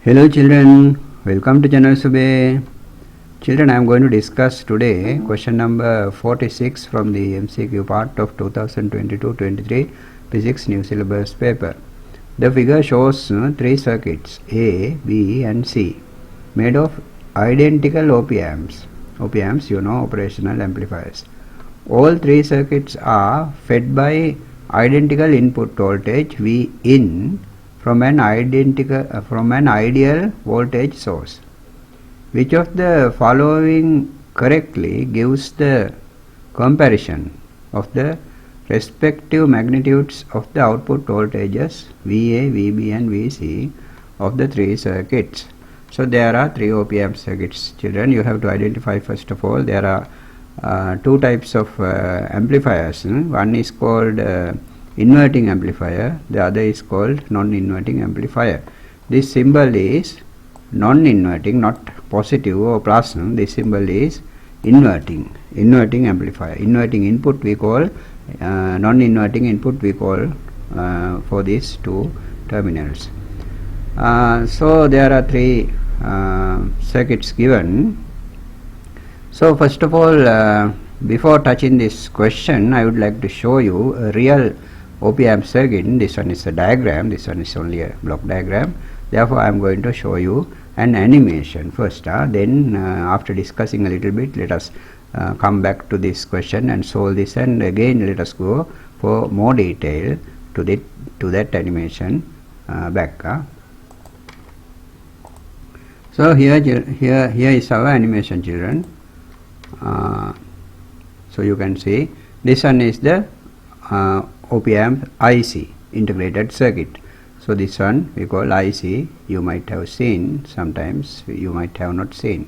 Hello children, welcome to channel Sube. Children, I am going to discuss today question number 46 from the MCQ part of 2022-23 Physics New Syllabus paper. The figure shows three circuits A, B and C made of identical op-amps. Op-amps, you know, operational amplifiers. All three circuits are fed by identical input voltage V in from an ideal voltage source. Which of the following correctly gives the comparison of the respective magnitudes of the output voltages VA, VB and VC of the three circuits? So there are three op-amp circuits, children. You have to identify first of all there are two types of amplifiers. One is called inverting amplifier, the other is called non-inverting amplifier. This symbol is non-inverting, not positive or plus. This symbol is inverting amplifier. Inverting input we call, non-inverting input we call for these two terminals. So there are three circuits given. So first of all, before touching this question, I would like to show you a real op-amp circuit. This one is a diagram, this one is only a block diagram. Therefore I am going to show you an animation first. Then after discussing a little bit, let us come back to this question and solve this, and again let us go for more detail to that animation back. So here is our animation, children. So you can see this one is the op-amp IC, integrated circuit. So this one we call IC. You might have seen, sometimes you might have not seen,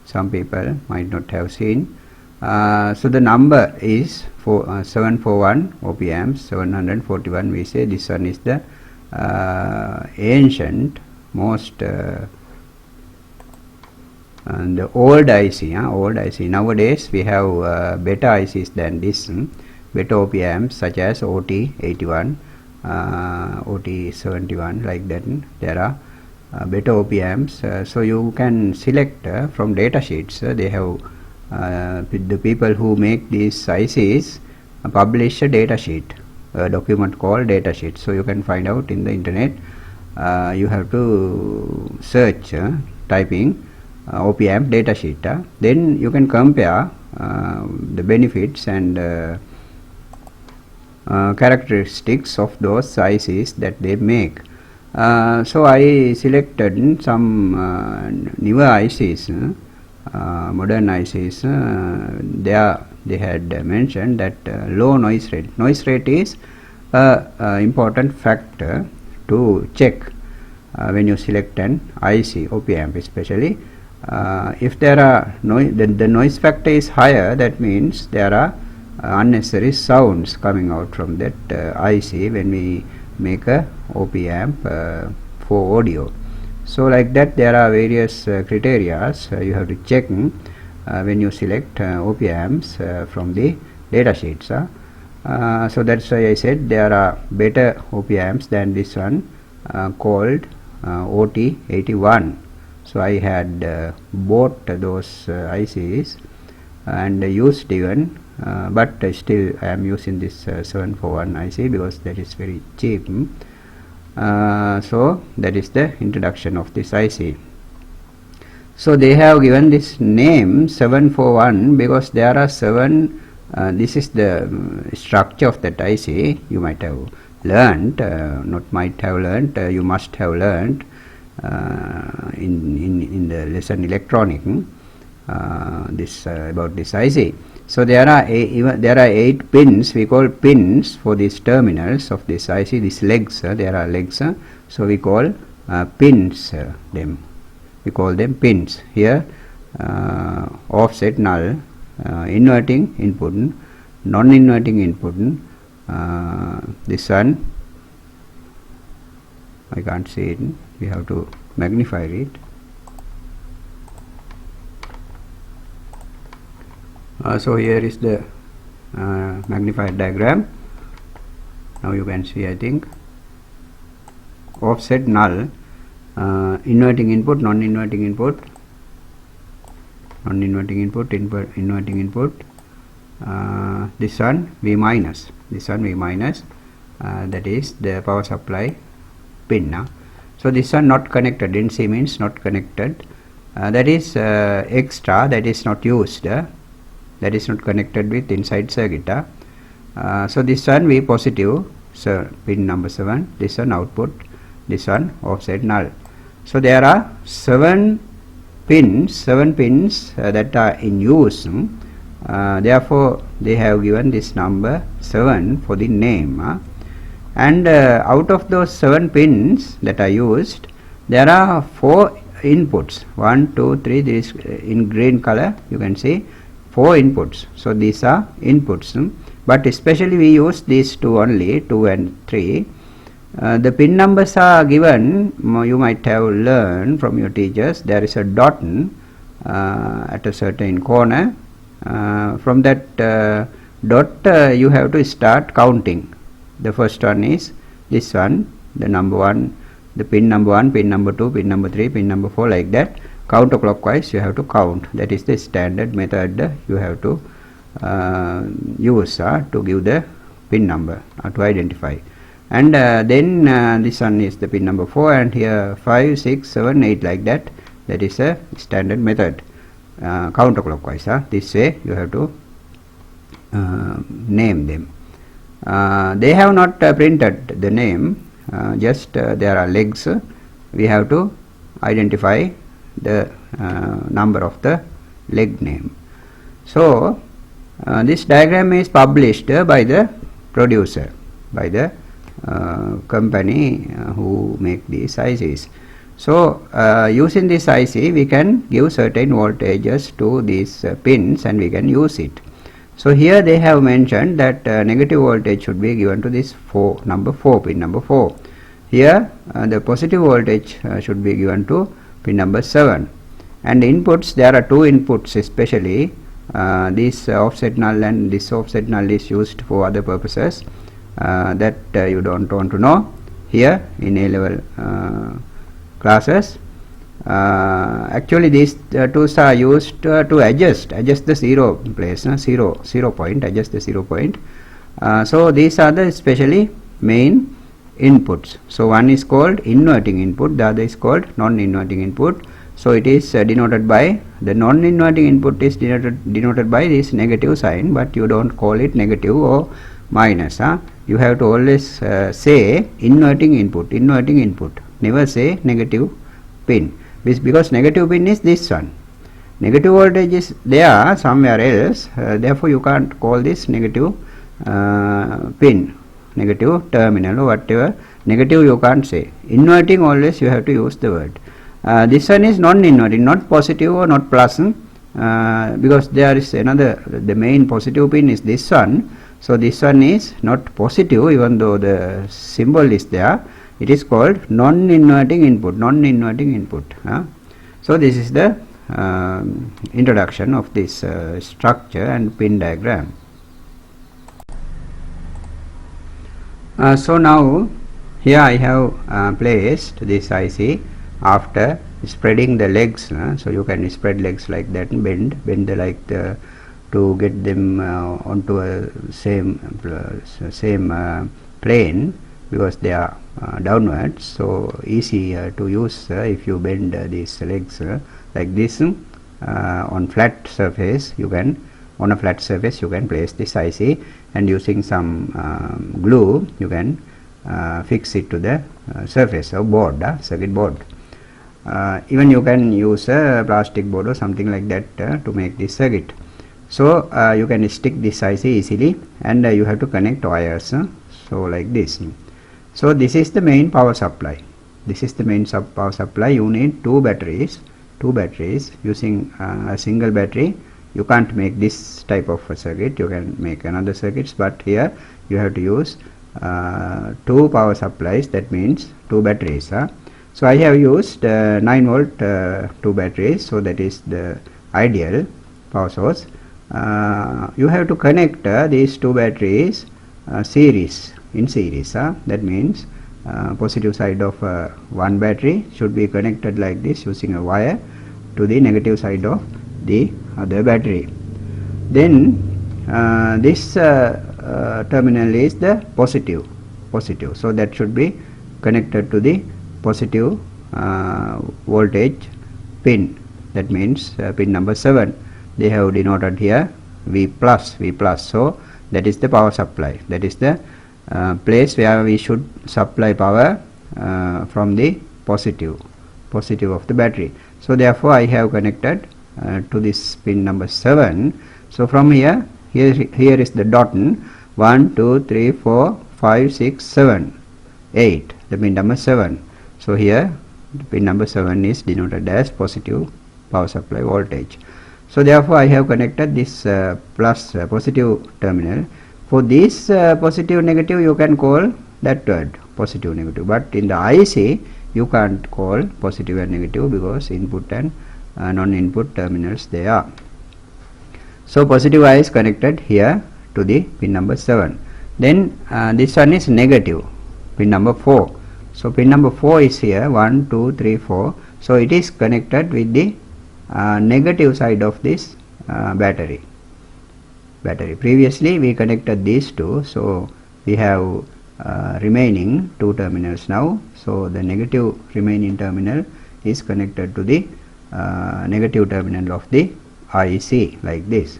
some people might not have seen. So the number is 741 op-amps, 741 we say. This one is the ancient, most and the old IC, old IC. Nowadays we have better ICs than this, better op-amps such as OT81, OT71, like that. There are better op-amps. So you can select from data sheets. They have the people who make these ICs publish a data sheet, a document called data sheet. So you can find out in the internet. You have to search typing op-amp data sheet. Then you can compare the benefits and characteristics of those ICs that they make. So I selected some newer ICs, modern ICs. They had mentioned that low noise rate. Noise rate is an important factor to check when you select an IC, op-amp especially. If there are the noise factor is higher, that means there are unnecessary sounds coming out from that IC when we make a op-amp for audio. So like that, there are various criteria you have to check when you select op-amps from the data sheets. So that's why I said there are better op-amps than this one called OT81. So I had bought those ICs and used even, but still I am using this 741 IC because that is very cheap. So that is the introduction of this IC. So they have given this name 741 because there are 7. This is the structure of that IC. You might have learnt, not might have learnt, you must have learnt in the lesson electronic this about this IC. So there are 8 pins. We call pins for these terminals of this IC. These legs, there are legs. So we call pins them. We call them pins. Here offset, null, inverting input, non-inverting input. This one I can't see it. We have to magnify it. So here is the magnified diagram. Now you can see, I think, offset null inverting input, non-inverting input, non-inverting input, inverting input, this one V minus, this one V minus, that is the power supply pin. So this one not connected, didn't see means not connected, that is extra, that is not used, that is not connected with inside circuit. So this one V positive, so pin number 7, this one output, this one offset null. So there are 7 pins that are in use, therefore they have given this number 7 for the name, and out of those 7 pins that are used, there are 4 inputs, 1, 2, 3, this in green color you can see 4 inputs. So these are inputs, but especially we use these 2 only, 2 and 3. The pin numbers are given, you might have learned from your teachers, there is a dot at a certain corner. From that dot you have to start counting. The first one is this one, the number 1, the pin number 1, pin number 2, pin number 3, pin number 4, like that. Counterclockwise you have to count. That is the standard method you have to use to give the pin number, to identify. And then this one is the pin number 4, and here 5, 6, 7, 8, like that. That is a standard method, counterclockwise. This way you have to name them. They have not printed the name, just there are legs. We have to identify the number of the leg name. So this diagram is published by the producer, by the company who make these ICs. So using this IC we can give certain voltages to these pins and we can use it. So here they have mentioned that negative voltage should be given to this number 4, pin number 4. Here the positive voltage should be given to pin number 7. And inputs, there are 2 inputs especially, this offset null and this offset null is used for other purposes that you don't want to know here in A-level classes. Actually these tools are used to adjust the 0 place, 0 point, adjust the 0 point. So these are the especially main inputs. So one is called inverting input, the other is called non-inverting input. So it is denoted by, the non-inverting input is denoted by this negative sign, but you don't call it negative or minus. You have to always say inverting input, never say negative pin, because negative pin is this one. Negative voltage is there somewhere else, therefore you can't call this negative pin, negative terminal or whatever. Negative you can't say. Inverting always you have to use the word. This one is non-inverting, not positive or not plus, because there is another, the main positive pin is this one. So this one is not positive even though the symbol is there. It is called non-inverting input, So this is the introduction of this structure and pin diagram. So now here I have placed this IC after spreading the legs. So you can spread legs like that and bend the, like the, to get them onto a same plane, because they are downwards. So easy to use if you bend these legs like this on flat surface. You can, on a flat surface you can place this IC, and using some glue you can fix it to the surface of board, circuit board. Even you can use a plastic board or something like that to make this circuit. So you can stick this IC easily, and you have to connect wires, so like this. So this is the main power supply. Power supply. You need two batteries. Using a single battery you can't make this type of a circuit. You can make another circuits, but here you have to use 2 power supplies, that means 2 batteries. So I have used 9 volt 2 batteries, so that is the ideal power source. You have to connect these 2 batteries in series. That means positive side of one battery should be connected like this using a wire to the negative side of the other battery. Then this terminal is the positive, so that should be connected to the positive voltage pin, that means pin number 7. They have denoted here V plus, so that is the power supply, that is the place where we should supply power from the positive of the battery. So therefore I have connected to this pin number 7. So from here is the dot 1 2 3 4 5 6 7 8, the pin number 7. So here the pin number 7 is denoted as positive power supply voltage. So therefore I have connected this plus positive terminal. For this positive negative you can call that word positive negative, but in the IC you can't call positive and negative because input and non-input terminals they are. So positive I is connected here to the pin number 7. Then this one is negative, pin number 4. So pin number 4 is here, 1 2 3 4. So it is connected with the negative side of this battery. Previously we connected these two, so we have remaining two terminals now. So the negative remaining terminal is connected to the negative terminal of the IC like this.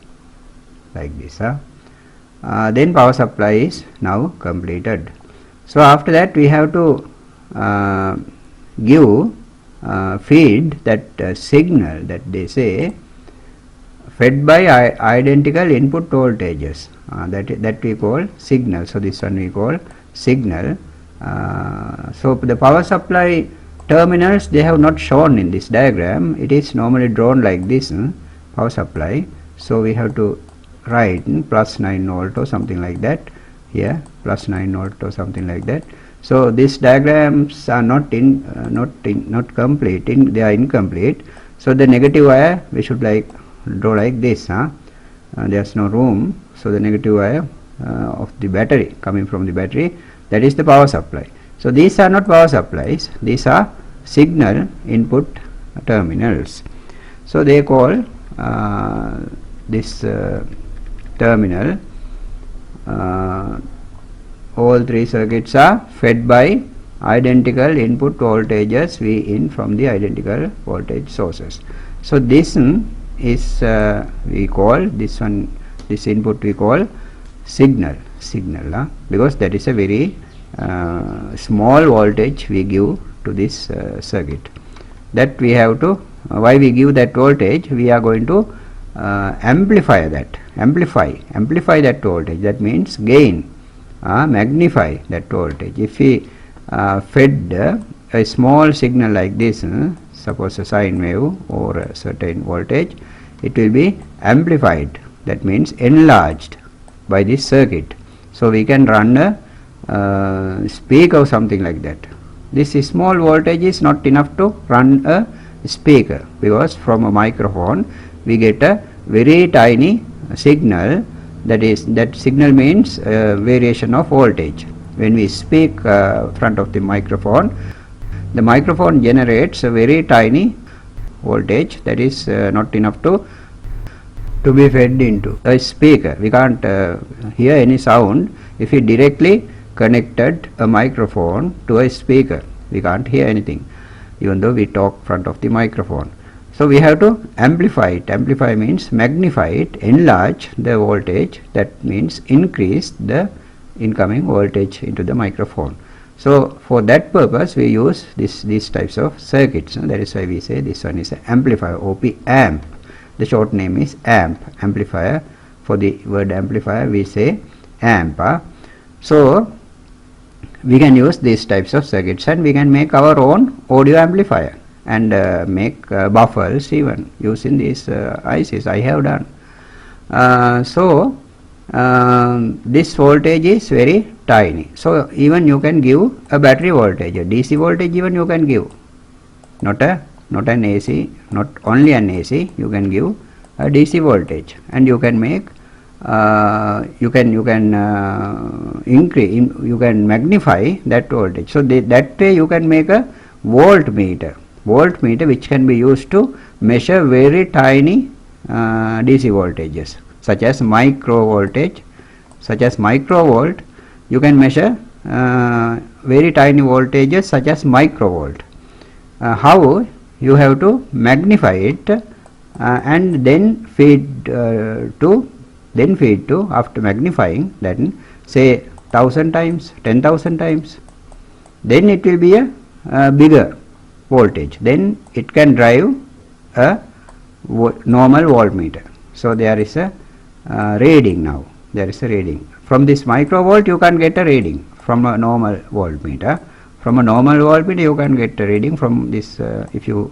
Then power supply is now completed. So after that we have to feed that signal that they say fed by identical input voltages, that we call signal. So this one we call signal. So the power supply terminals they have not shown in this diagram. It is normally drawn like this, power supply. So we have to write plus 9 volt or something like that here, plus 9 volt or something like that. So these diagrams are not complete, they are incomplete. So the negative wire we should draw like this. There's no room, so the negative wire of the battery coming from the battery, that is the power supply. So these are not power supplies, these are signal input terminals. So they call this terminal, all three circuits are fed by identical input voltages V in from the identical voltage sources. So this is we call this input we call signal, because that is a very small voltage we give to this circuit. That we have to, why we give that voltage, we are going to amplify that voltage, that means gain, magnify that voltage. If we fed a small signal like this, suppose a sine wave or a certain voltage, it will be amplified, that means enlarged by this circuit. So we can run a speaker or something like that. This small voltage is not enough to run a speaker, because from a microphone we get a very tiny signal, that signal means variation of voltage. When we speak front of the microphone generates a very tiny voltage, that is not enough to be fed into a speaker. We can't hear any sound if we directly connected a microphone to a speaker. We can't hear anything even though we talk front of the microphone. So we have to amplify it. Amplify means magnify it, enlarge the voltage, that means increase the incoming voltage into the microphone. So for that purpose we use these types of circuits. That is why we say this one is an amplifier, OP amp. The short name is amp, amplifier. For the word amplifier we say amp. So we can use these types of circuits, and we can make our own audio amplifier and make buffers even using these ICs. I have done. This voltage is very tiny. So even you can give a battery voltage, a DC voltage even you can give. Not an AC, not only an AC, you can give a DC voltage, and you can make you can increase, you can magnify that voltage. So that way you can make a voltmeter which can be used to measure very tiny DC voltages, such as microvolt. You can measure very tiny voltages such as microvolt. How? You have to magnify it and then feed to after magnifying, then say 1000 times, 10,000 times, then it will be a bigger voltage, then it can drive a normal voltmeter. So there is a reading now, there is a reading. From this microvolt you can get a reading from a normal voltmeter. From a normal voltmeter you can get a reading from this if you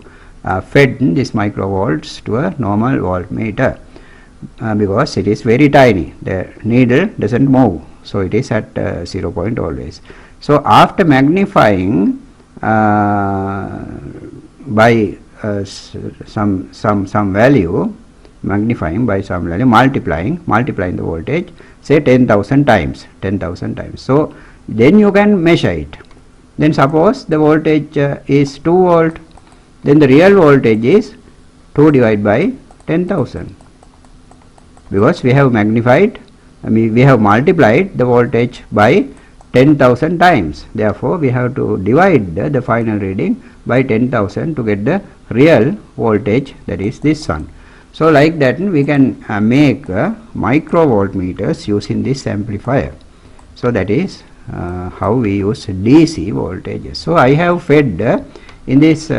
fed this microvolts to a normal voltmeter, because it is very tiny, the needle doesn't move, so it is at 0 point always. So after magnifying by some value, multiplying the voltage, say 10,000 times, so then you can measure it. Then suppose the voltage is 2 volt, then the real voltage is 2 divided by 10,000, because we have magnified, we have multiplied the voltage by 10,000 times. Therefore we have to divide the final reading by 10,000 to get the real voltage, that is this one. So like that we can make microvoltmeters using this amplifier. So that is how we use DC voltages. So I have fed in this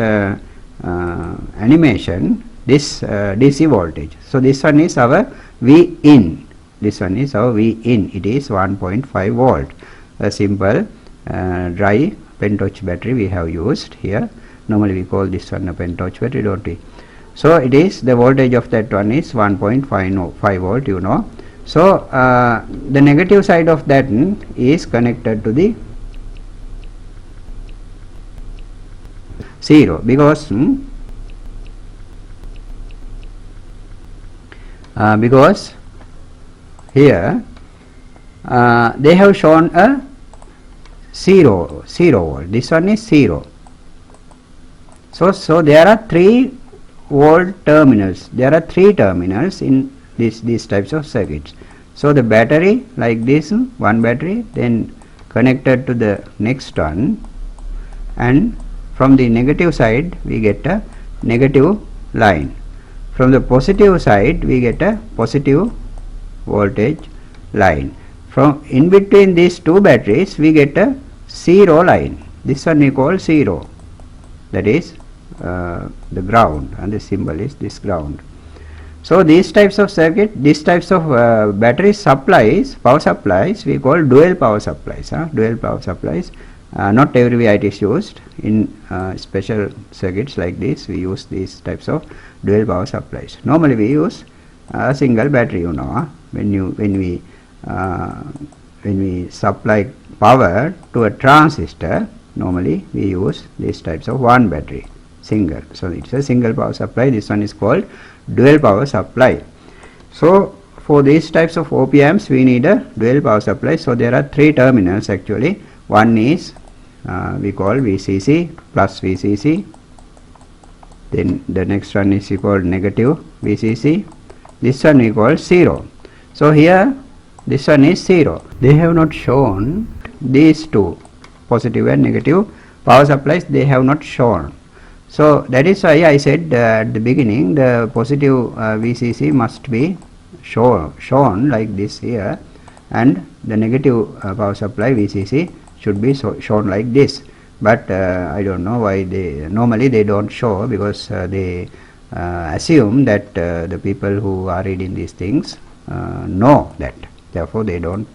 animation this DC voltage. So this one is our V in. It is 1.5 volt. A simple dry pentorch battery we have used here. Normally we call this one a pentorch battery, don't we? So it is, the voltage of that one is 1.5 volt, you know. So the negative side of that is connected to the 0, because here they have shown a 0 volt. This one is 0. So there are 3 volt terminals. There are 3 terminals in these types of circuits. So the battery, like this, one battery, then connected to the next one, and from the negative side we get a negative line. From the positive side we get a positive voltage line. From in between these 2 batteries we get a 0 line. This one we call 0. That is the ground, and the symbol is this ground. So these types of circuit, these types of battery supplies, power supplies, we call dual power supplies. Not everywhere it is used. In special circuits like this we use these types of dual power supplies. Normally we use a single battery, you know. When we supply power to a transistor, normally we use these types of one battery, single. So it's a single power supply. This one is called dual power supply. So for these types of op amps we need a dual power supply. So there are 3 terminals actually. One is we call VCC, plus VCC. Then the next one is called negative VCC. This one we call 0. So here this one is 0. They have not shown these 2, positive and negative power supplies, they have not shown. So that is why I said at the beginning the positive VCC must be shown like this here, and the negative power supply VCC should be shown like this. But I don't know why normally they don't show, because they assume that the people who are reading these things know that. Therefore they don't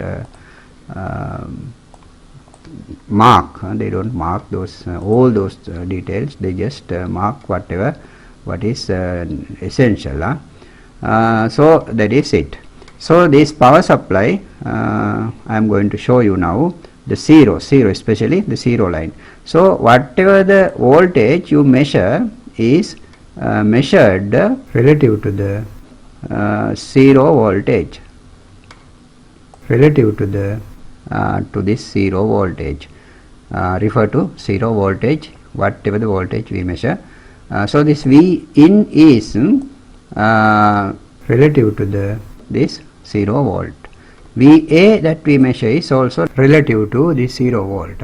mark. They don't mark those all those details. They just mark what is essential. So that is it. So this power supply I am going to show you now. The 0, especially the 0 line. So whatever the voltage you measure is measured relative to the 0 voltage. relative to this zero voltage. Refer to zero voltage, whatever the voltage we measure. So this V in is relative to this 0 volt. VA that we measure is also relative to this 0 volt.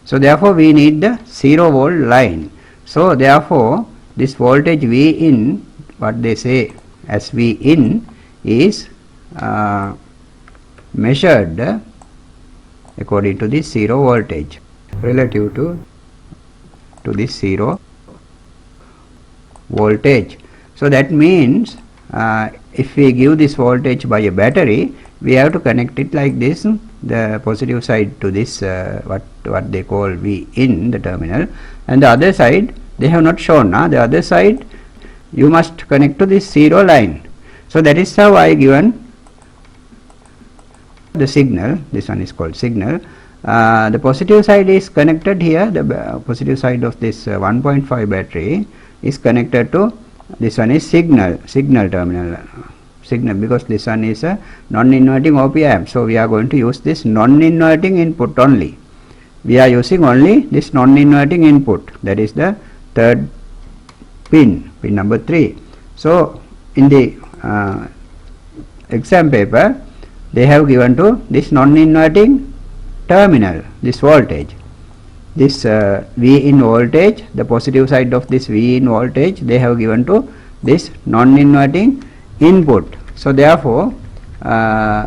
So therefore we need the 0 volt line. So therefore this voltage V in, what they say as V in, is measured according to this 0 voltage relative to this 0 voltage. So that means if we give this voltage by a battery, we have to connect it like this, the positive side to this what they call V in, the terminal, and the other side they have not shown. The other side you must connect to this 0 line. So that is how I given the signal. This one is called signal. The positive side is connected here, the positive side of this 1.5 battery is connected to this one is signal terminal, because this one is a non-inverting op amp. So we are going to use this non-inverting input only. We are using only this non-inverting input, that is the third pin number 3. So in the exam paper they have given to this non-inverting terminal this voltage, this V in voltage, the positive side of this V in voltage they have given to this non-inverting input. So therefore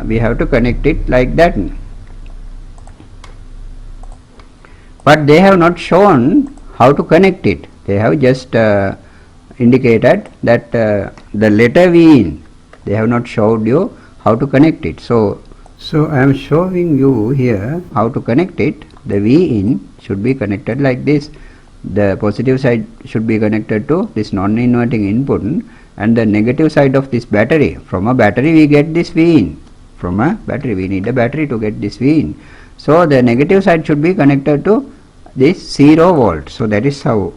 we have to connect it like that. But they have not shown how to connect it. They have just indicated that the letter V in. They have not showed you how to connect it. So I am showing you here how to connect it. The V in should be connected like this. The positive side should be connected to this non-inverting input, and the negative side of this battery. From a battery we get this V in. From a battery we need a battery to get this V in. So the negative side should be connected to this 0 volt. So that is how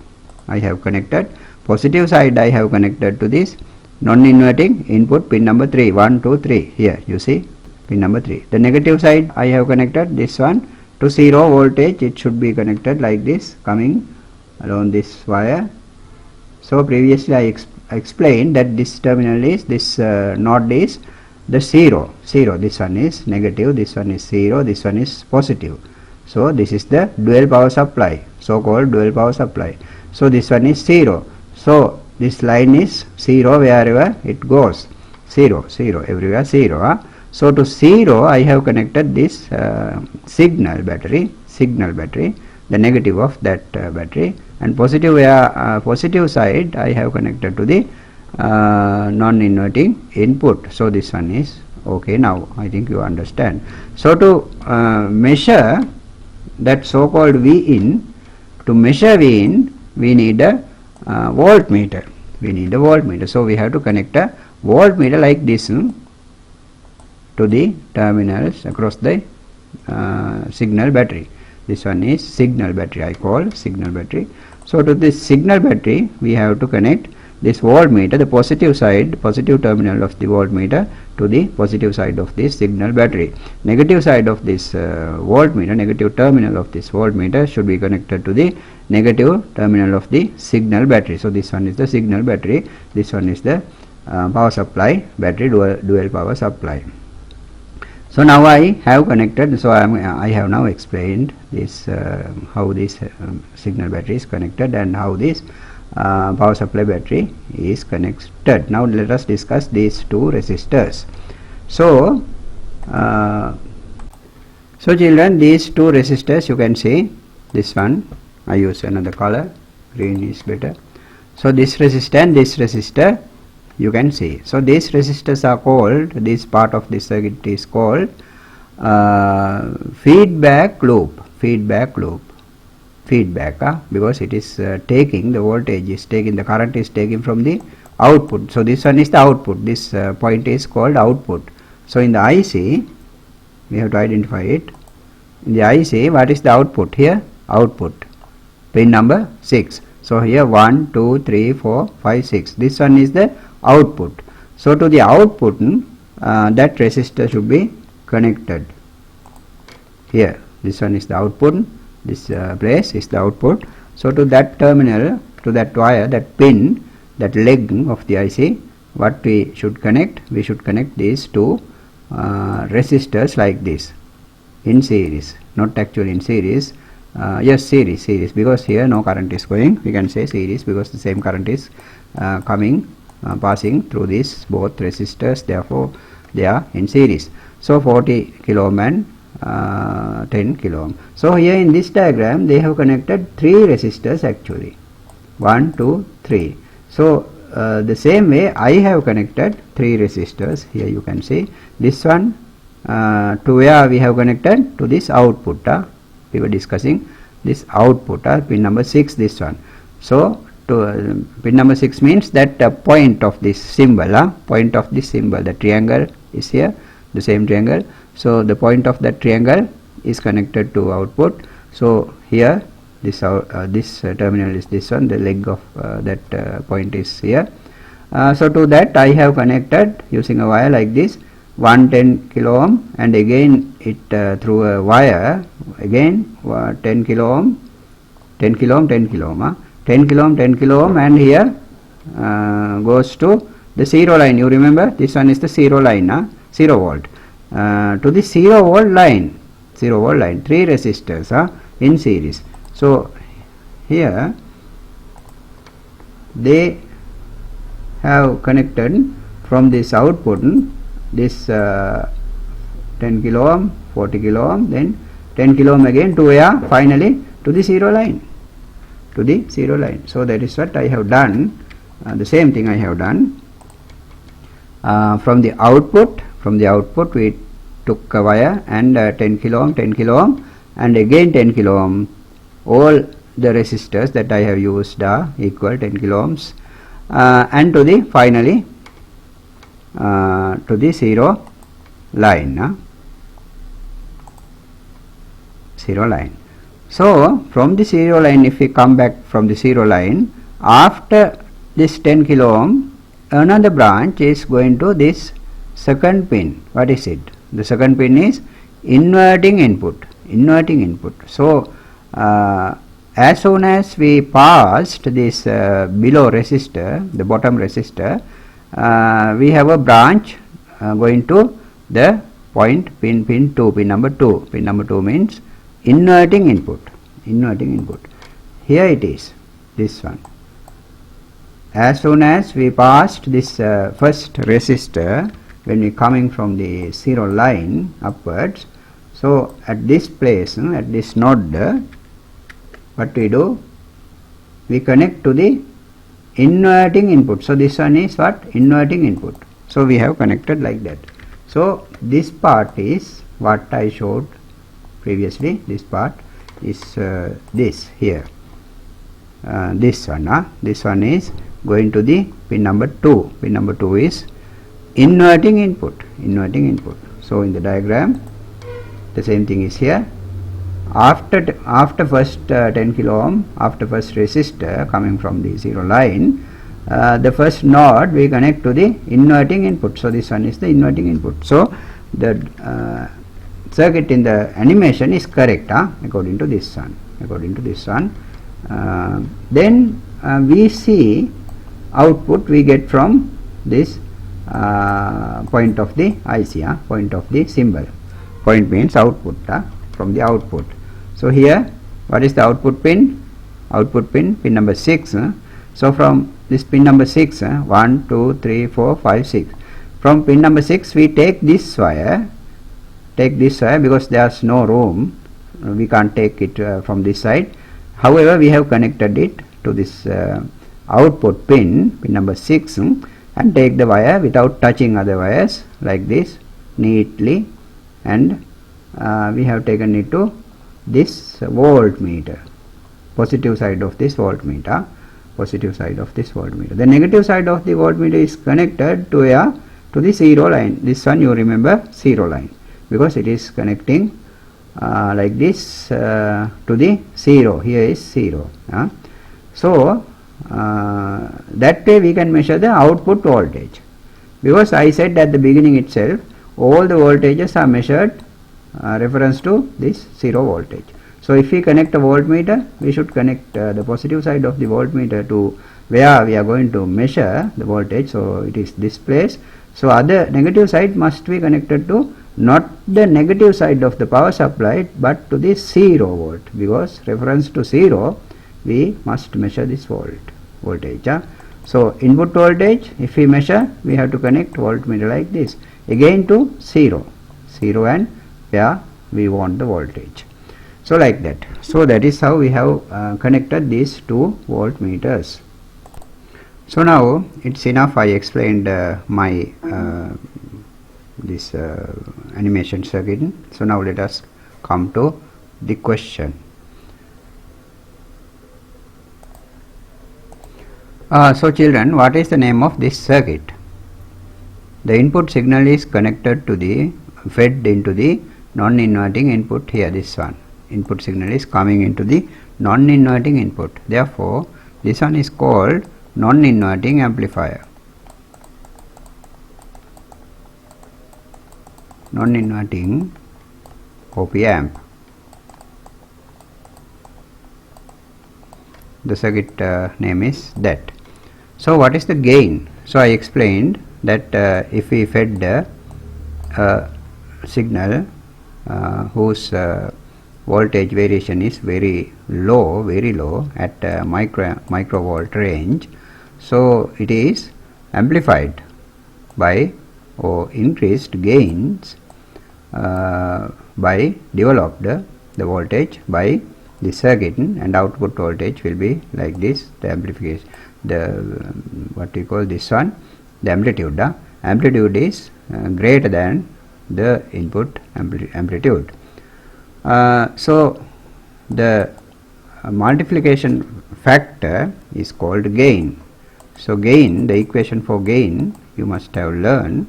I have connected. Positive side I have connected to this non-inverting input pin number 3. 1, 2, 3. Here you see pin number 3. The negative side I have connected this one to 0 voltage. It should be connected like this, coming along this wire. So previously I explained that this terminal is, this node is the 0. This one is negative, this one is 0, this one is positive. So this is the dual power supply, so called dual power supply. So this one is 0. So this line is 0 wherever it goes. 0 everywhere 0. So to 0 I have connected this signal battery, the negative of that battery, and positive side I have connected to the non-inverting input. So this one is okay. Now I think you understand. So to measure that so called V in, to measure V in we need a voltmeter. So we have to connect a voltmeter like this to the terminals across the signal battery. This one is signal battery, I call signal battery. So to this signal battery we have to connect this voltmeter, the positive terminal of the voltmeter to the positive side of this signal battery. Negative side of this voltmeter, negative terminal of this voltmeter should be connected to the negative terminal of the signal battery. So this one is the signal battery, this one is the power supply battery, dual power supply. So now I have connected, so I have now explained this how this signal battery is connected and how this power supply battery is connected. Now let us discuss these two resistors. So children, these two resistors you can see, this one I use another color, green is better. So this resistor and this resistor you can see. So these resistors are called, this part of this circuit is called feedback loop, because it is taking the voltage is taking, the current is taken from the output. So this one is the output, this point is called output. So in the IC we have to identify it. In the IC, what is the output here? Output pin number 6. So here 1, 2, 3, 4, 5, 6. This one is the output. So to the output that resistor should be connected here. This one is the output, this place is the output. So to that terminal, to that wire, that pin, that leg of the IC, what we should connect? We should connect these two resistors like this in series, not actually in series. Yes, series, because here no current is going. We can say series because the same current is passing through these both resistors, therefore they are in series. So 40 kilo ohm and 10 kilo ohm. So here in this diagram they have connected three resistors actually, 1, 2, 3. So the same way I have connected three resistors. Here you can see this one to where we have connected, to this output. We were discussing this output, pin number 6, this one. So to pin number 6 means that point of this symbol, point of this symbol, the triangle is here, the same triangle. So the point of that triangle is connected to output. So here this terminal is this one, the leg of that point is here. So to that I have connected using a wire like this, 110 kilo ohm, and again it through a wire again 10 kilo ohm, 10 kilo ohm, 10 kilo ohm, 10 kilo ohm, 10 kilo ohm, and here goes to the 0 line. You remember this one is the 0 line, 0 volt. To the 0 volt line, 0 volt line, three resistors in series. So here they have connected from this output this 10 kilo ohm, 40 kilo ohm, then 10 kilo ohm again to where? Finally to the 0 line, to the 0 line. So that is what I have done, the same thing I have done. From the output we took a wire and 10 kilo ohm, 10 kilo ohm, and again 10 kilo ohm. All the resistors that I have used are equal 10 kilo ohms, and to the finally to the 0 line, 0 line. So from the 0 line, if we come back from the 0 line, after this 10 kilo ohm, another branch is going to this second pin. What is it? The second pin is inverting input, So as soon as we passed this below resistor, the bottom resistor, we have a branch going to the point pin 2, pin number 2. Pin number 2 means inverting input. Here it is, this one. As soon as we passed this first resistor, when we coming from the 0 line upwards, so at this place, at this node, what we do? We connect to the inverting input. So this one is what? Inverting input. So we have connected like that. So this part is what I showed previously. This part is this here. This one is going to the pin number 2. Pin number 2 is inverting input. So in the diagram the same thing is here. After first 10 kilo ohm, after first resistor coming from the 0 line, the first node we connect to the inverting input. So this one is the inverting input. So the circuit in the animation is correct according to this one. Then we see output we get from this point of the IC, point of the symbol. Point means output, from the output. So here what is the output pin? Pin number 6. So from this pin number 6, 1, 2, 3, 4, 5, 6. From pin number 6 we take this wire, because there is no room, we can't take it from this side. However, we have connected it to this output pin number 6, and take the wire without touching other wires like this neatly, and we have taken it to this voltmeter, positive side of this voltmeter. The negative side of the voltmeter is connected to the 0 line. This one you remember, 0 line, because it is connecting like this to the 0. Here is 0. So that way we can measure the output voltage, because I said at the beginning itself all the voltages are measured reference to this 0 voltage. So if we connect a voltmeter, we should connect the positive side of the voltmeter to where we are going to measure the voltage. So it is this place. So other negative side must be connected to not the negative side of the power supply, but to the 0 volt, because reference to 0 we must measure this voltage. So input voltage, if we measure, we have to connect voltmeter like this again to 0 and where we want the voltage. So like that. So that is how we have connected these two voltmeters. So now it's enough. I explained my this animation circuit. So now let us come to the question. So children, what is the name of this circuit? The input signal is connected to the fed into the non-inverting input here. This one input signal is coming into the non-inverting input. Therefore, this one is called non-inverting amplifier. Non-inverting op-amp. The circuit name is that. So what is the gain? So I explained that if we fed the signal whose voltage variation is very low at microvolt range, so it is amplified by or increased gains by developed the voltage by the circuit, and output voltage will be like this. The amplification, the what we call this one, the amplitude. Amplitude is greater than the input amplitude. So the multiplication factor is called gain. So gain, the equation for gain you must have learned.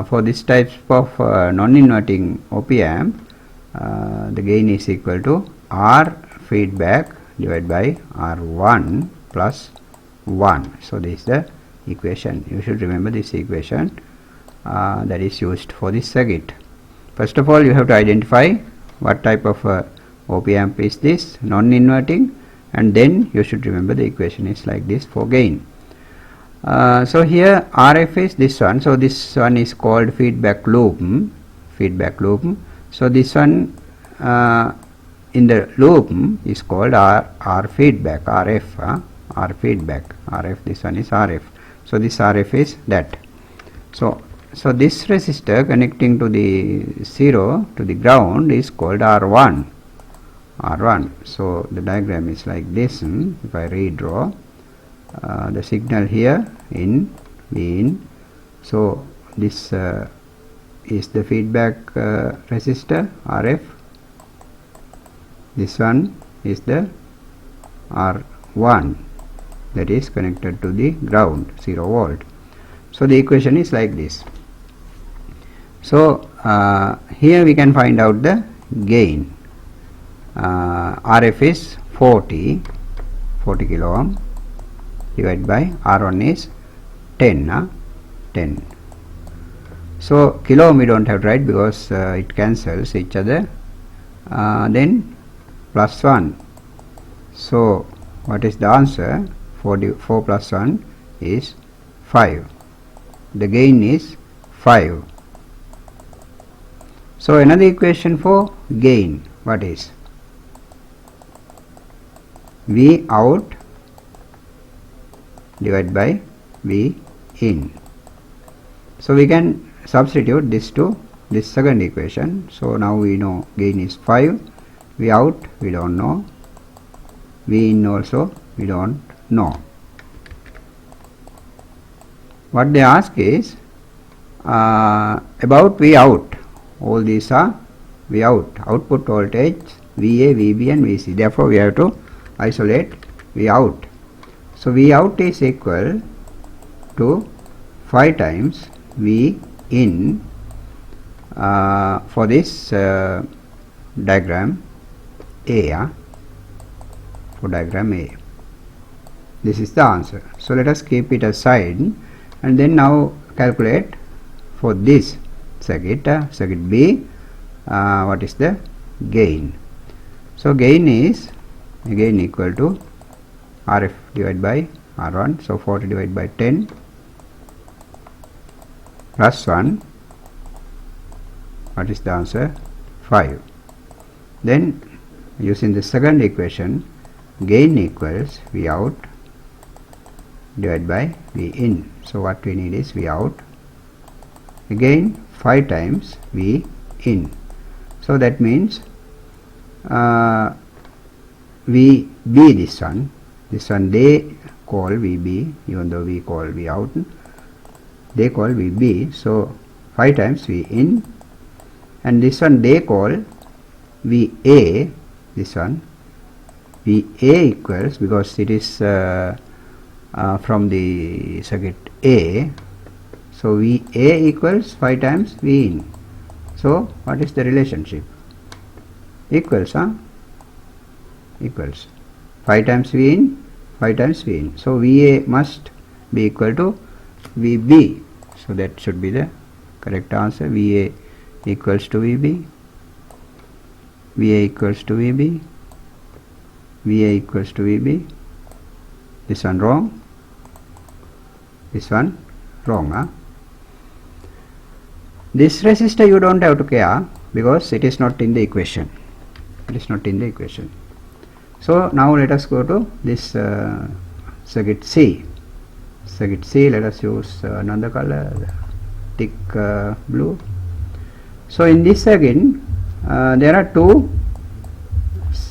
For this type of non-inverting op-amp, the gain is equal to R feedback divided by R1 plus 1. So this is the equation. You should remember this equation that is used for this circuit. First of all, you have to identify what type of op-amp is this, non-inverting, and then you should remember the equation is like this for gain. So here RF is this one. So this one is called feedback loop. So this one in the loop is called R feedback, RF. R feedback, RF. This one is RF. So this RF is that. So this resistor connecting to the 0 to the ground is called R1. So the diagram is like this. If I redraw the signal here in V in, so this is the feedback resistor RF. This one is the R1 that is connected to the ground, 0 volt. So the equation is like this. So here we can find out the gain. RF is 40 kilo ohm divided by R1 is 10. So kilo ohm we don't have to write because it cancels each other. Then plus 1. So what is the answer? 4 plus 1 is 5. The gain is 5. So another equation for gain, what is? V out divided by V in. So we can substitute this to this second equation. So now we know gain is 5. V out we don't know. V in also we don't know. What they ask is about V out. All these are V out, output voltage VA, VB and VC. Therefore we have to isolate V out. So V out is equal to 5 times V in for this diagram A. For diagram A. This is the answer. So let us keep it aside and then now calculate for this circuit B, what is the gain? So gain is again equal to Rf divided by R1, so 40 divided by 10 plus 1, what is the answer? 5. Then using the second equation, gain equals V out divided by V in. So what we need is V out, again 5 times V in. So that means VB, this one they call VB, even though we call V out, they call VB. So 5 times V in, and this one they call VA, this one VA equals, because it is from the circuit A, so VA equals 5 times V in. So what is the relationship? Equals, equals 5 times V in, 5 times V in. So VA must be equal to VB. So that should be the correct answer. VA equals to VB, VA equals to VB, VA equals to VB. This one wrong, this one wrong. This resistor you don't have to care, because it is not in the equation. It is not in the equation. So now let us go to this circuit C. Circuit C, let us use another color, thick blue. So in this circuit there are two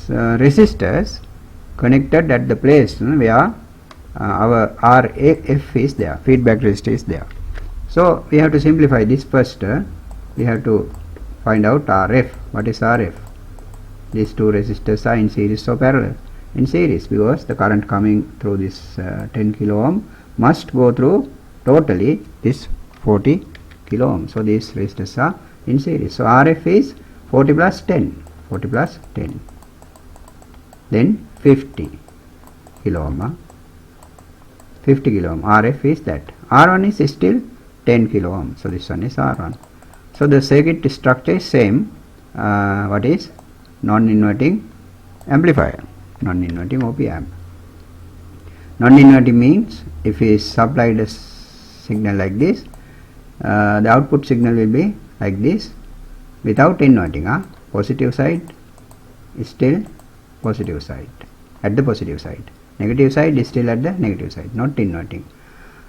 resistors connected at the place where our RF is there, feedback resistor is there. So we have to simplify this first. We have to find out RF. What is RF? These two resistors are in series or parallel? In series, because the current coming through this 10 kilo ohm must go through totally this 40 kilo ohm. So these resistors are in series. So RF is 40 plus 10, 40 plus 10, then 50 kilo ohm. 50 kilo ohm. RF is that. R1 is still 10 kilo ohm. So this one is R1. So the circuit structure is same. What is non-inverting amplifier, non-inverting op amp. Non-inverting means if we supplied a signal like this, the output signal will be like this without inverting. Positive side is still positive side, at the positive side. Negative side is still at the negative side, not inverting.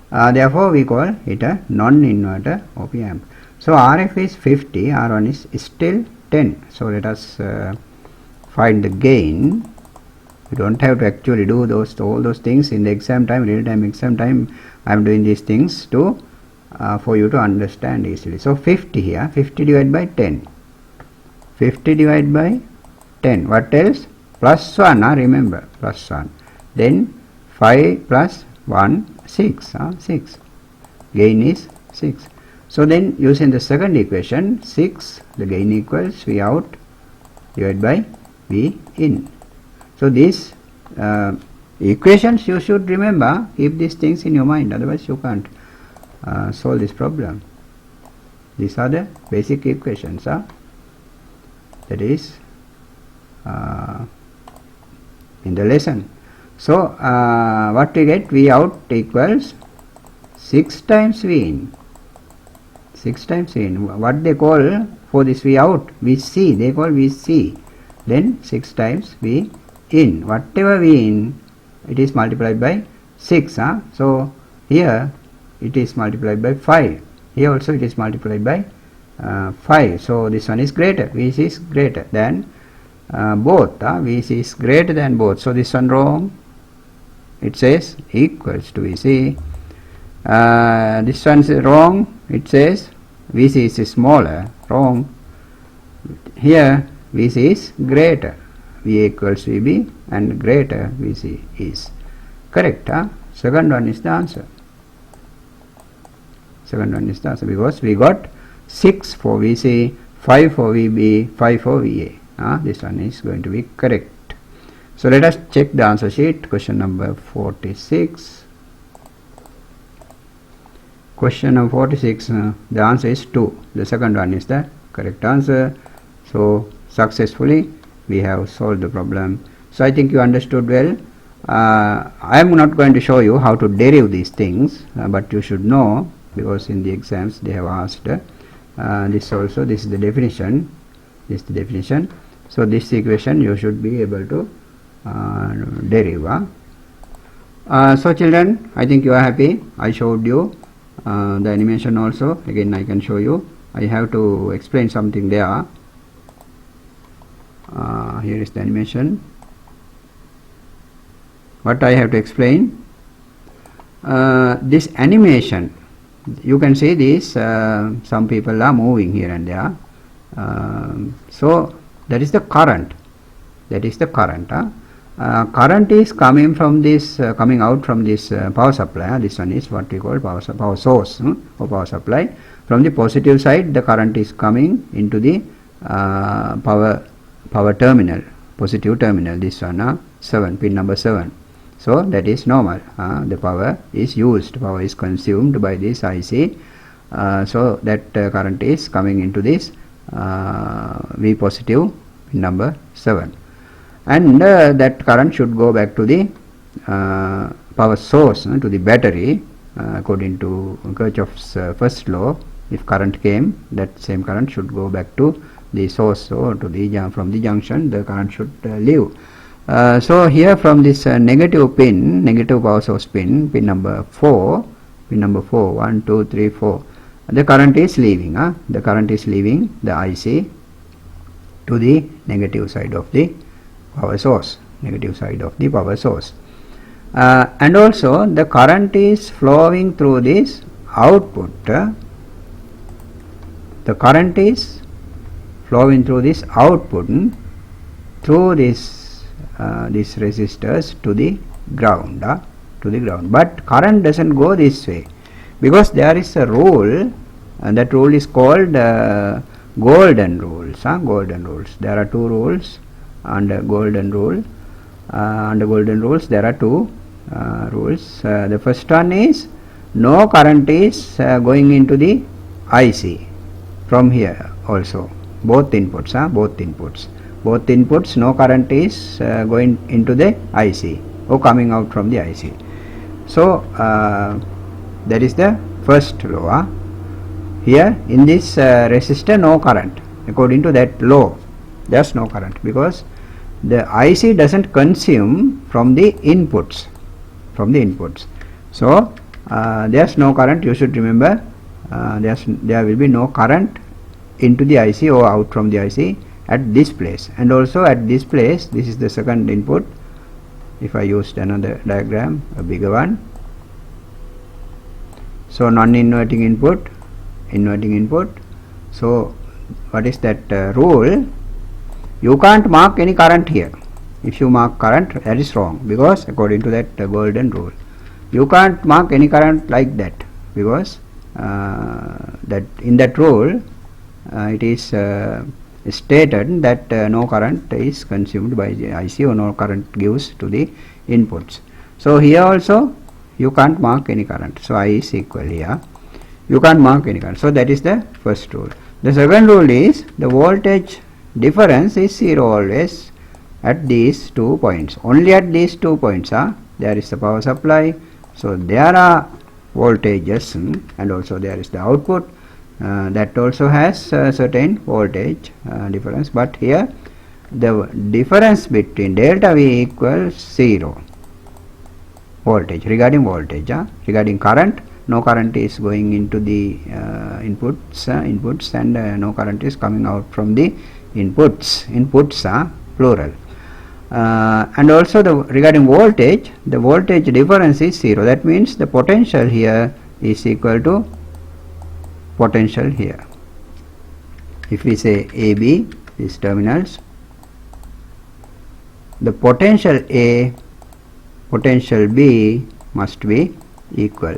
Therefore we call it a non-inverter op amp. So RF is 50, R1 is still 10. So let us find the gain. You don't have to actually do all those things in the exam time, real time exam time. I am doing these things to for you to understand easily. So 50 here, 50 divided by 10, 50 divided by 10. What else? Plus 1. Remember, plus 1. Then 5 plus 1, 6. 6. Gain is 6. So then using the second equation, 6, the gain equals V out divided by V in. So these equations you should remember, keep these things in your mind, otherwise you can't solve this problem. These are the basic equations, that is in the lesson. So what we get? V out equals 6 times V in. 6 times V in. What they call for this V out? VC. They call VC. Then 6 times V in. Whatever V in, it is multiplied by 6. So here it is multiplied by 5. Here also it is multiplied by 5. So this one is greater. VC is greater than both. VC is greater than both. So this one wrong. It says equals to VC. This one is wrong. It says VC is smaller. Wrong. Here VC is greater. VA equals VB and greater VC is correct. Second one is the answer. Second one is the answer, because we got 6 for VC, 5 for VB, 5 for VA. This one is going to be correct. So let us check the answer sheet. Question number 46. question number 46, the answer is 2. The second one is the correct answer. So successfully we have solved the problem. So I think you understood well. I am not going to show you how to derive these things, but you should know, because in the exams they have asked this also. This is the definition. This is the definition. So this equation you should be able to derive. So children, I think you are happy. I showed you the animation also. Again I can show you. I have to explain something there. Here is the animation. What I have to explain, this animation, you can see this, some people are moving here and there. So that is the current. That is the current. Current is coming from this, coming out from this power supply. This one is what we call power source or power supply. From the positive side, the current is coming into the power terminal, positive terminal. This one, 7, pin number 7. So that is normal. The power is used, power is consumed by this IC. So that current is coming into this V positive, pin number 7. And that current should go back to the power source, to the battery, according to Kirchhoff's first law. If current came, that same current should go back to the source, or to the from the junction the current should leave. So here from this negative pin, negative power source pin, pin number 4, 1, 2, 3, 4, the current is leaving. The current is leaving the IC to the negative side of the power source, negative side of the power source. And also the current is flowing through this output. The current is flowing through this output, through this these resistors to the ground, but current doesn't go this way, because there is a rule, and that rule is called golden rules. Golden rules. There are two rules under golden rule. Under golden rules there are two rules. The first one is no current is going into the IC from here also. Both inputs, no current is going into the IC or coming out from the IC. So that is the first law. Here in this resistor, no current. According to that law, there's no current, because the IC doesn't consume from the inputs. So there's no current. You should remember, there will be no current into the IC or out from the IC at this place. And also at this place, this is the second input. If I used another diagram, a bigger one, so non-inverting input, inverting input. So what is that rule? You can't mark any current here. If you mark current, that is wrong, because according to that golden rule, you can't mark any current like that, because that in that rule it is stated that no current is consumed by the IC, or no current gives to the inputs. So here also you can't mark any current. So I is equal here. You can't mark any current. So that is the first rule. The second rule is the voltage difference is 0 always at these 2 points. Only at these 2 points there is the power supply. So there are voltages, and also there is the output. That also has certain voltage difference, but here the difference between delta V equals 0 voltage. Regarding voltage, regarding current, no current is going into the inputs, and no current is coming out from the inputs plural. And also regarding voltage, the voltage difference is 0. That means the potential here is equal to potential here. If we say AB, these terminals, the potential A, potential B must be equal.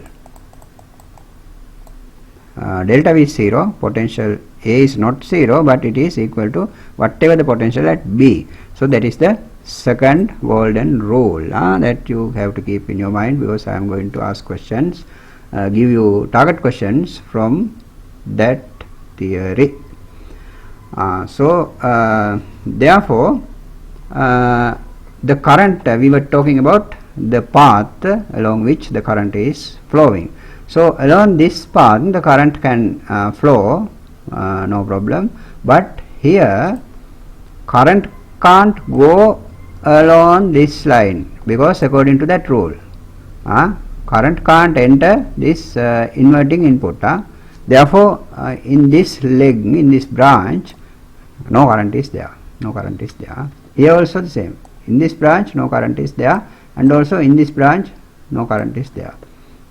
Delta V is 0, potential A is not 0, but it is equal to whatever the potential at B. So that is the second golden rule that you have to keep in your mind, because I am going to ask questions give you target questions from that theory. Therefore, the current, we were talking about the path along which the current is flowing. So along this path the current can flow, no problem, but here current can't go along this line, because according to that rule, current can't enter this inverting input. Therefore, in this leg, in this branch, no current is there. No current is there. Here also the same. In this branch, no current is there, and also in this branch, no current is there.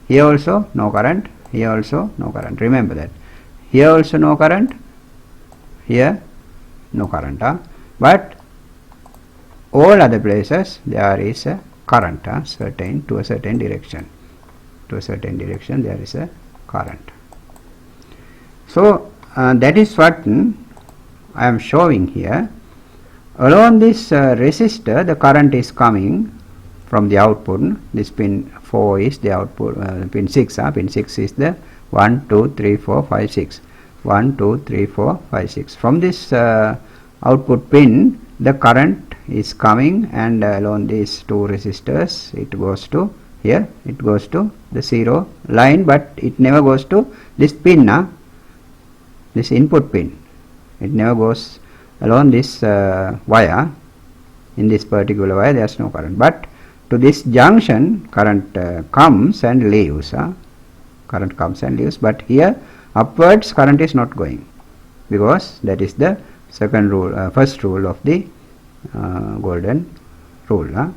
Here also no current. Here also no current. Remember that. Here also no current. Here no current. But all other places there is a current, certain to a certain direction. To a certain direction there is a current. So that is what I am showing here. Along this resistor, the current is coming from the output. This pin 4 is the output, pin 6. Pin 6 is the 1, 2, 3, 4, 5, 6. 1, 2, 3, 4, 5, 6. From this output pin, the current is coming, and along these two resistors, it goes to here, it goes to the 0 line, but it never goes to this pin, this input pin. It never goes along this wire. In this particular wire there is no current, but to this junction current comes and leaves. Current comes and leaves, but here upwards current is not going, because that is the second rule, first rule of the golden rule.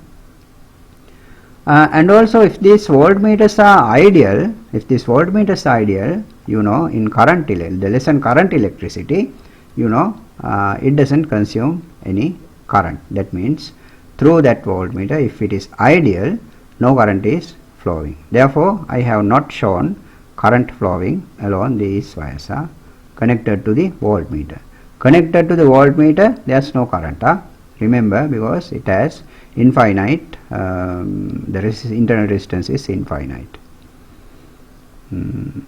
And also, if these voltmeters are ideal, you know, in current, the lesson current electricity, you know, it doesn't consume any current. That means through that voltmeter, if it is ideal, no current is flowing. Therefore, I have not shown current flowing along these wires connected to the voltmeter. Connected to the voltmeter, there is no current. Remember, because it has infinite, the internal resistance is infinite. And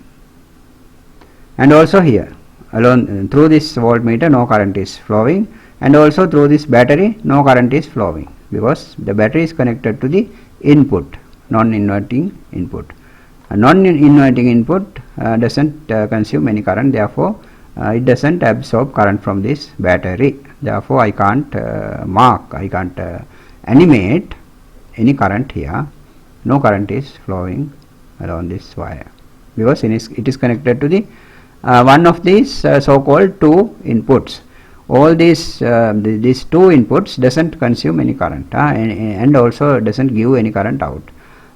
also here, along through this voltmeter, no current is flowing, and also through this battery, no current is flowing, because the battery is connected to the input, non-inverting input. A non-inverting input doesn't consume any current, therefore it doesn't absorb current from this battery. Therefore, I can't I can't animate any current here. No current is flowing along this wire, because it is connected to the one of these so-called two inputs. All these two inputs doesn't consume any current and also doesn't give any current out.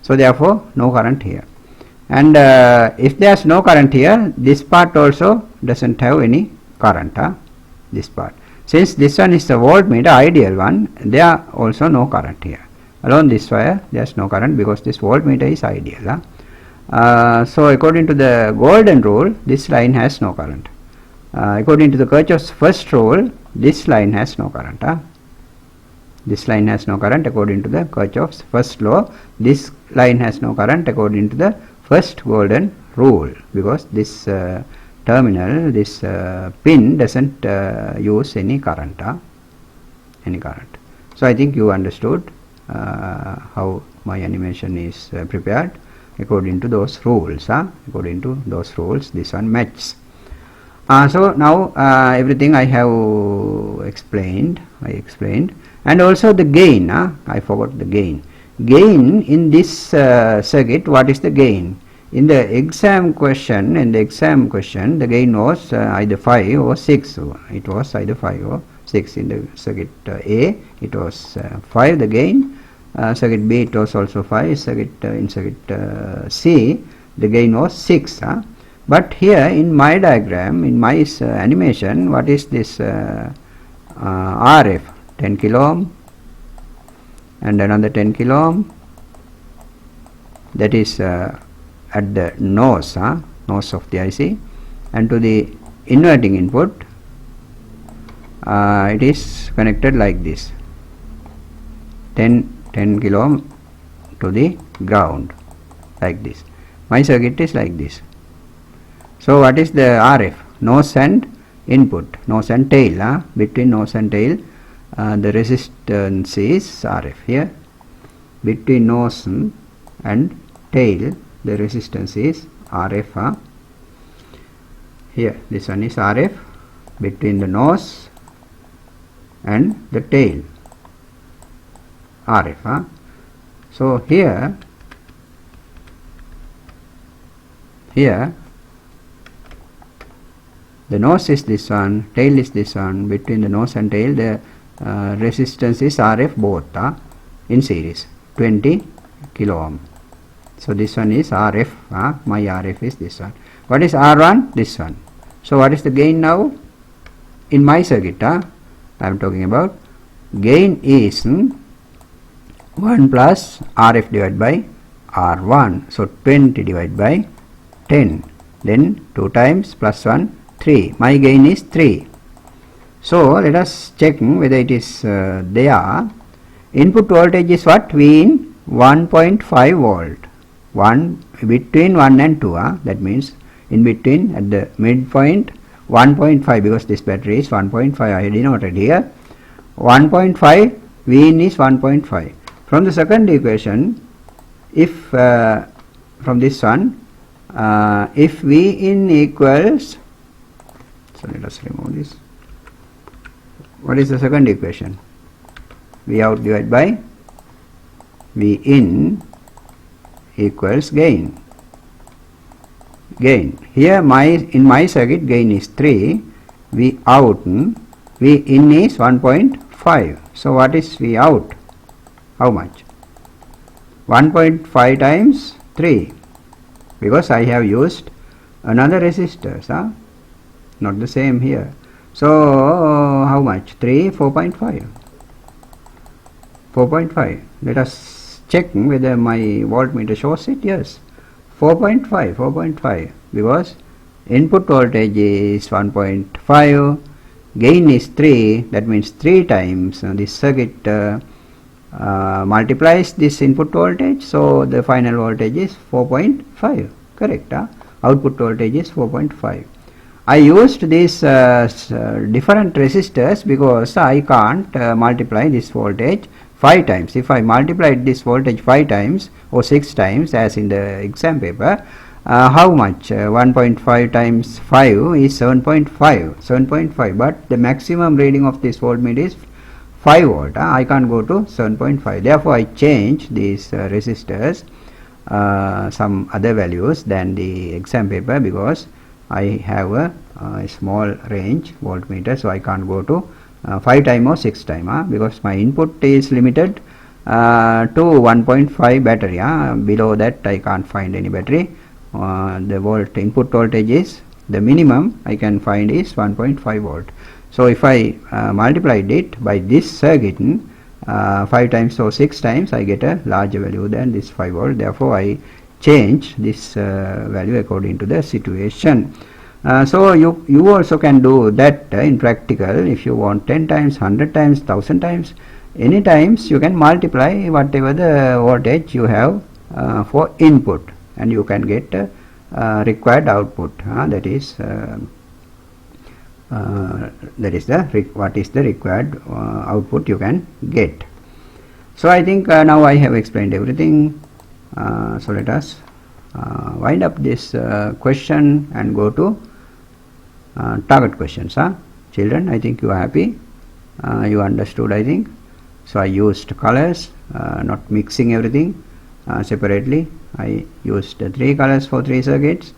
So therefore, no current here. And if there is no current here, this part also doesn't have any current. This part. Since this one is the voltmeter, ideal one, there are also no current here. Along this wire, there is no current, because this voltmeter is ideal. So according to the golden rule, this line has no current. According to the Kirchhoff's first rule, this line has no current. This line has no current according to the Kirchhoff's first law. This line has no current according to the first golden rule, because this terminal, this pin doesn't use any current. So I think you understood how my animation is prepared according to those rules. According to those rules, this one matches. So now everything I have explained. And also the gain. I forgot the gain. Gain in this circuit. What is the gain? In the exam question, the gain was either 5 or 6. It was either 5 or 6 in the circuit A. It was 5 the gain. Circuit B, it was also 5. In circuit C, the gain was 6. But here in my diagram, in my animation, what is this RF? 10 kilo ohm and another 10 kilo ohm. That is at the nose of the IC, and to the inverting input it is connected like this, 10 kilo ohm to the ground, like this. My circuit is like this. So what is the RF? Nose and input, nose and tail. Between nose and tail, the resistance is RF here. Between nose and tail, the resistance is RF. Here, this one is RF between the nose and the tail, RF. So here the nose is this one, tail is this one. Between the nose and tail, the resistance is RF both in series, 20 kilo ohm. So this one is RF. My RF is this one. What is R1? This one. So what is the gain now? In my circuit, I am talking about gain is 1 plus RF divided by R1. So 20 divided by 10. Then 2 times plus 1, 3. My gain is 3. So let us check whether it is there. Input voltage is what? V in 1.5 volt. Between 1 and 2. That means in between at the midpoint 1.5, because this battery is 1.5. I denoted here 1.5. V in is 1.5. From the second equation, if from this one, if V in equals, so let us remove this. What is the second equation? V out divided by V in equals gain. Here in my circuit gain is 3, V out, V in is 1.5. So what is V out? How much? 1.5 times 3, because I have used another resistors, not the same here. So how much? 3, 4.5. 4.5. Let us check whether my voltmeter shows it. Yes, 4.5, because input voltage is 1.5, gain is 3, that means 3 times this circuit multiplies this input voltage, so the final voltage is 4.5, correct? Output voltage is 4.5. I used these different resistors because I can't multiply this voltage 5 times. If I multiplied this voltage 5 times or 6 times as in the exam paper, how much? 1.5 times 5 is 7.5, but the maximum reading of this voltmeter is 5 volt. I can't go to 7.5. Therefore, I change these resistors some other values than the exam paper, because I have a small range voltmeter, so I can't go to 5 time or 6 time, because my input is limited to 1.5 battery. Below that I can't find any battery. The input voltage is the minimum I can find is 1.5 volt. So if I multiplied it by this circuit 5 times or 6 times, I get a larger value than this 5 volt. Therefore I change this value according to the situation. So you also can do that in practical. If you want 10 times, 100 times, 1000 times, any times you can multiply whatever the voltage you have for input, and you can get required output. That is what is the required output you can get. So I think now I have explained everything. So let us wind up this question and go to target questions. Children, I think you are happy. You understood, I think. So I used colors, not mixing everything separately. I used 3 colors for 3 circuits,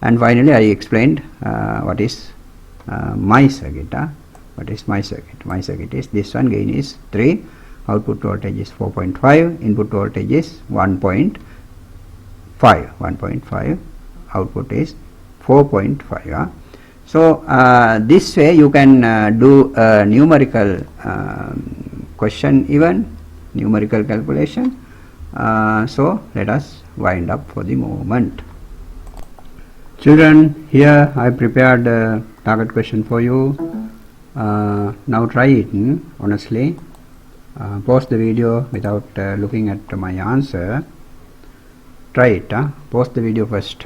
and finally I explained what is my circuit. What is my circuit? My circuit is this one. Gain is 3, output voltage is 4.5, input voltage is 1.5, output is 4.5. So this way you can do a numerical question, even numerical calculation. So let us wind up for the moment. Children, here I prepared a target question for you. Now try it honestly. Pause the video without looking at my answer. try it. Pause the video first.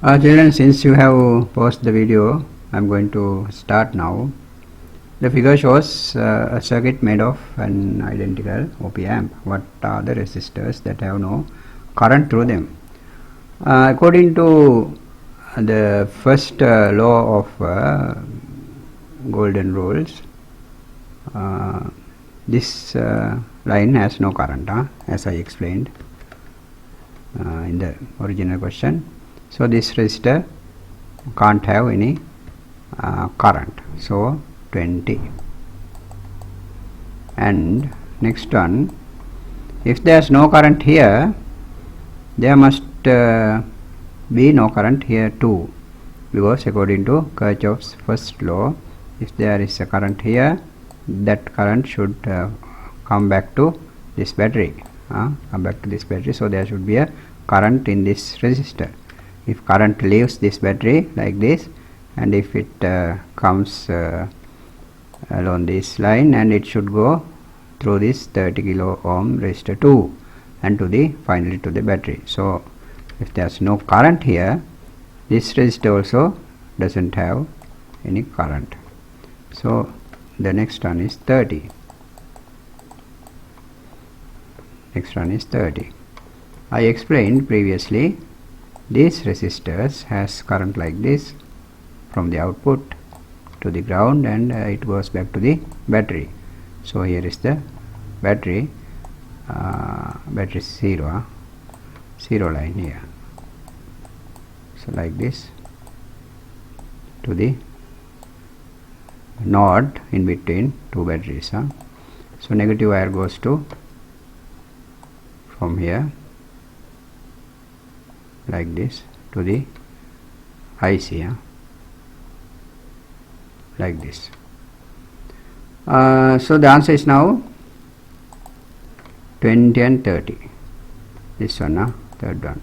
Children, since you have paused the video, I am going to start now. The figure shows a circuit made of an identical op amp. What are the resistors that have no current through them? According to the first law of golden rules, this line has no current, as I explained in the original question. So this resistor can't have any current. So 20. And next one, if there is no current here, there must be no current here too, because according to Kirchhoff's first law, if there is a current here, that current should come back to this battery. So there should be a current in this resistor. If current leaves this battery like this, and if it comes along this line, and it should go through this 30 kilo ohm resistor too, and to the finally to the battery. So if there is no current here, this resistor also doesn't have any current. So the next one is 30. Next one is 30. I explained previously, these resistors has current like this from the output to the ground, and it goes back to the battery. So here is the battery, battery 0 line here. So like this to the node in between two batteries. So negative wire goes to from here like this to the IC, like this. So the answer is now 20 and 30. This one, third one.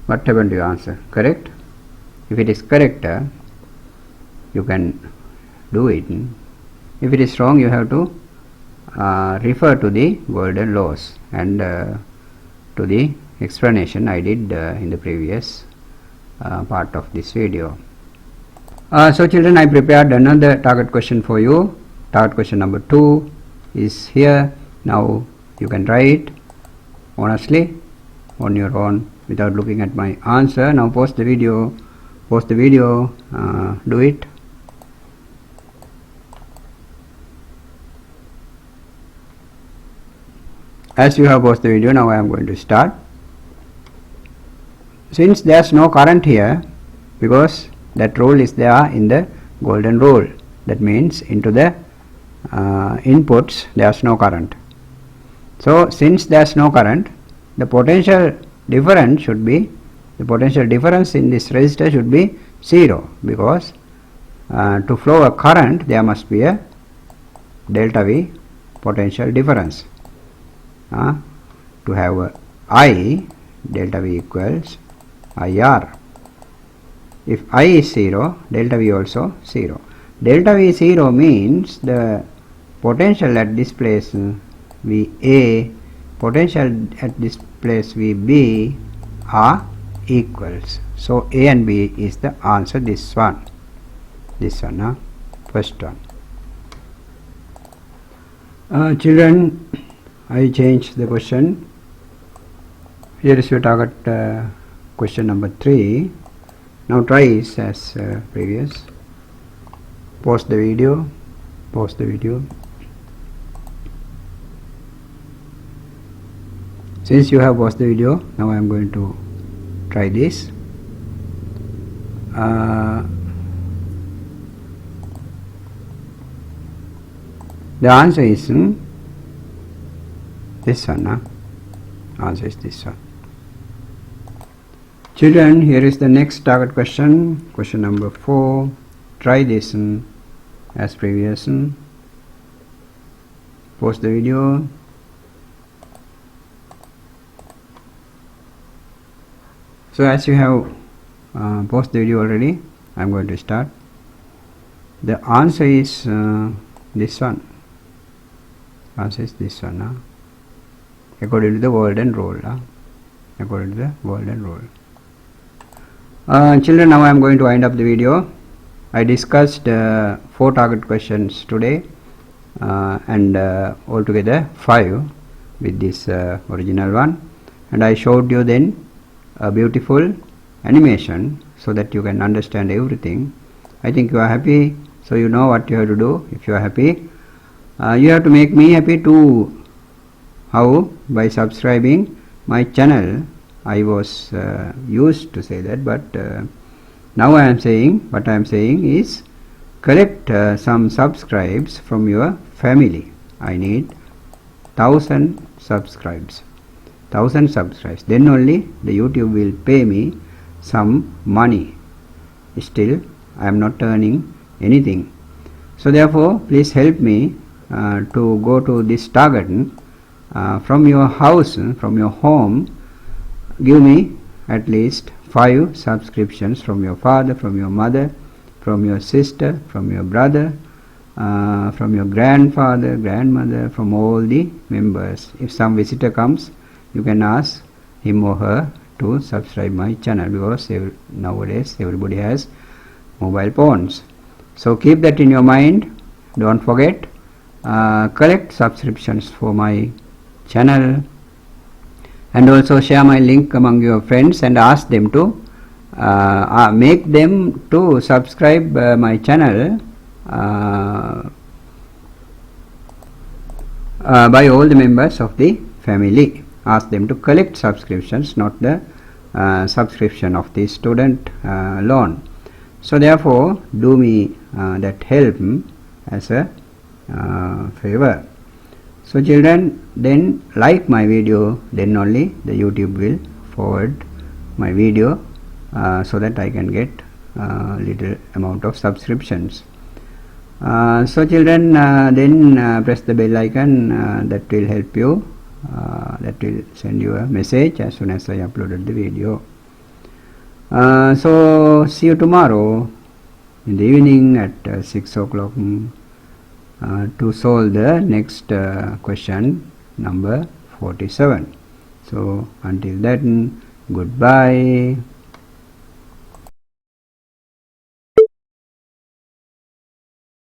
What happened to your answer? Correct? If it is correct, you can do it. If it is wrong, you have to refer to the golden laws and to the explanation I did in the previous part of this video. So children, I prepared another target question for you. Target question number 2 is here. Now you can try it honestly on your own without looking at my answer. Now pause the video, do it. As you have paused the video, now I am going to start. Since there is no current here, because that rule is there in the golden rule, that means into the inputs there is no current. So since there is no current, the potential difference should be, the potential difference in this resistor should be 0, because to flow a current there must be a delta V potential difference. To have a I, delta V equals IR. If I is 0, delta V also 0. Delta V 0 means the potential at this place VA, potential at this place VB are equals. So A and B is the answer. This one, first one. Children, I changed the question. Here is your target question number 3. Now try it as previous. Pause the video. Since you have paused the video, now I am going to try this. The answer is this one. Answer is this one. Children, here is the next target question, question number 4. Try this. as previous. Pause the video. So as you have paused the video already, I am going to start. The answer is this one. Answer is this one. According to the golden rule. According to the golden rule. Children, now I am going to wind up the video. I discussed 4 target questions today, and altogether 5 with this original one, and I showed you then a beautiful animation so that you can understand everything. I think you are happy, so you know what you have to do. If you are happy, you have to make me happy too. How? By subscribing my channel. I was used to say that, but now I am saying, what I am saying is collect some subscribes from your family. I need 1000 subscribes. 1000 subscribes. Then only the YouTube will pay me some money. Still, I am not earning anything. So therefore, please help me to go to this target. From your house, from your home, give me at least 5 subscriptions from your father, from your mother, from your sister, from your brother, from your grandfather, grandmother, from all the members. If some visitor comes, you can ask him or her to subscribe my channel, because nowadays everybody has mobile phones. So keep that in your mind. Don't forget, collect subscriptions for my channel, and also share my link among your friends and ask them to make them to subscribe my channel by all the members of the family. Ask them to collect subscriptions, not the subscription of the student loan. So therefore, do me that help as a favor. So children, then like my video, then only the YouTube will forward my video so that I can get little amount of subscriptions. So children, then press the bell icon, that will help you, that will send you a message as soon as I uploaded the video. So see you tomorrow in the evening at 6 o'clock to solve the next question number 47. So until then, goodbye.